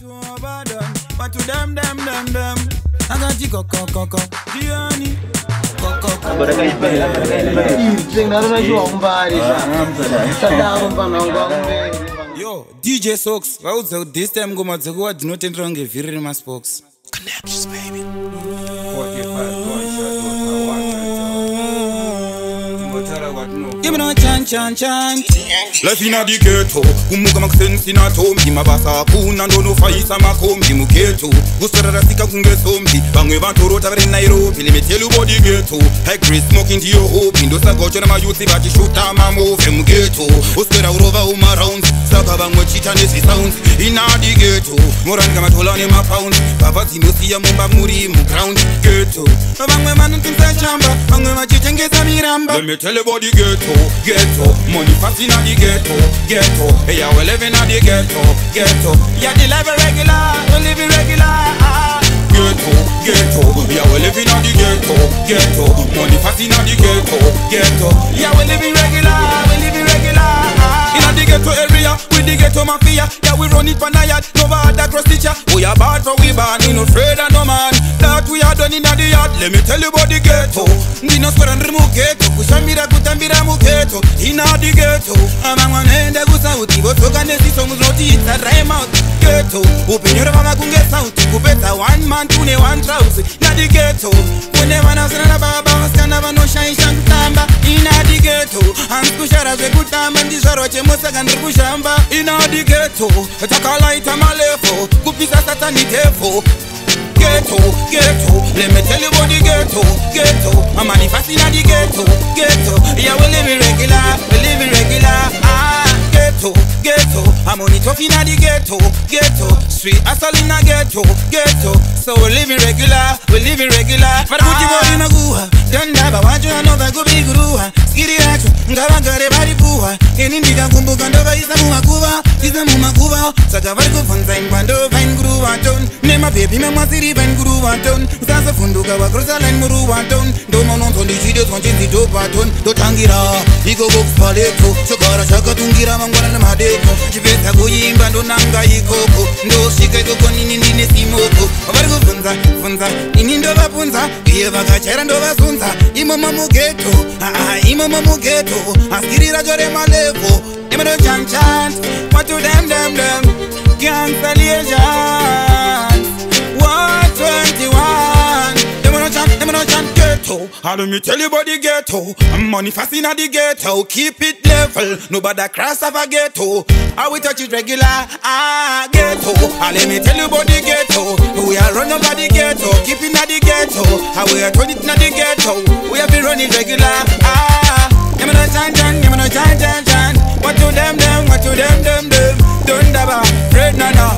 But to them. I got you coco. Gianni. Yo, DJ Socks. This time go Matsugo do not enter on a very mass box. Connections, baby. 45 give me no chan. Life inna the ghetto, kumuka maksensi na tombi mabasa kuna ndono faisa makombi muketo gusarara sika kungesombi bamwe bantorota bari Nairobi let me tell you about the ghetto high grade smoking to your hope ndosa gocho na mayuthi bachi shoota mamove muketo uspera urova rounds saka bamwe chita nesi sounds inna the ghetto morani kama tolane ma pounds baba zinosia mumba muri mu ground ghetto bamwe manuntumsa chamba bamwe machitengeza miramba. Let me tell you about the ghetto money fast inna the ghetto hey yeah we living in the ghetto yeah the life regular we live regular ghetto yeah we living in the ghetto money fast inna the ghetto yeah we living regular inna the ghetto area with the ghetto mafia yeah we run it for yard no bad cross teacher we are bad for we bad we no afraid of no man that we are done inna the yard. Let me tell you about the ghetto ndino square and remove ghetto kushambira kutambira mu ghetto inna the ghetto amangwa nenda kusauti botoka nesi songs not it a rhyme out ghetto upenyora baba kunge sauti kupeta one man tune one trouser inna the ghetto whenever nasana baba wasana bano shaisha kutamba inna the ghetto anskushara zwe kutamba ndizaro chemosa ndiri kushamba inna the ghetto takalaita malefo kupisa satani devil ghetto let me tell you about the ghetto I'm manifesting in the ghetto yeah we live regular ghetto I'm only talking in the ghetto street hustle in the ghetto so we living regular Farbuji boy na guha danda ba waju anova go biguruha skiri yacho ngabangare bari buha enindi kumbuka ndova isa mu makuba saka bari kufunza ingwando vain guruha ton nema baby mema siri vain guruha ton sasa funduka wa cross line muruha ton ndo mono tondi video tonjindi do paton do tangira iko go paleto chokara chaka tungira mangwana na madeko chiveta kuyimba ndo nanga ikoko ndo shike koko nini simoko bari kufunza ini ndo vapunza iye vakachera ndo vasunza imomo mugeto askirira jore malevo imeno chan what to them cancellation 121 imeno chan ghetto. How do me tell you about the ghetto? I'm manifesting at the ghetto, keep it level, nobody cross of a ghetto. How we touch it regular, ghetto. Let me tell you about the ghetto. We are running over the ghetto, keeping at the ghetto. How we are turning at the ghetto. We have been running regular, Yamano chan. What to them, Don't daba, red nana.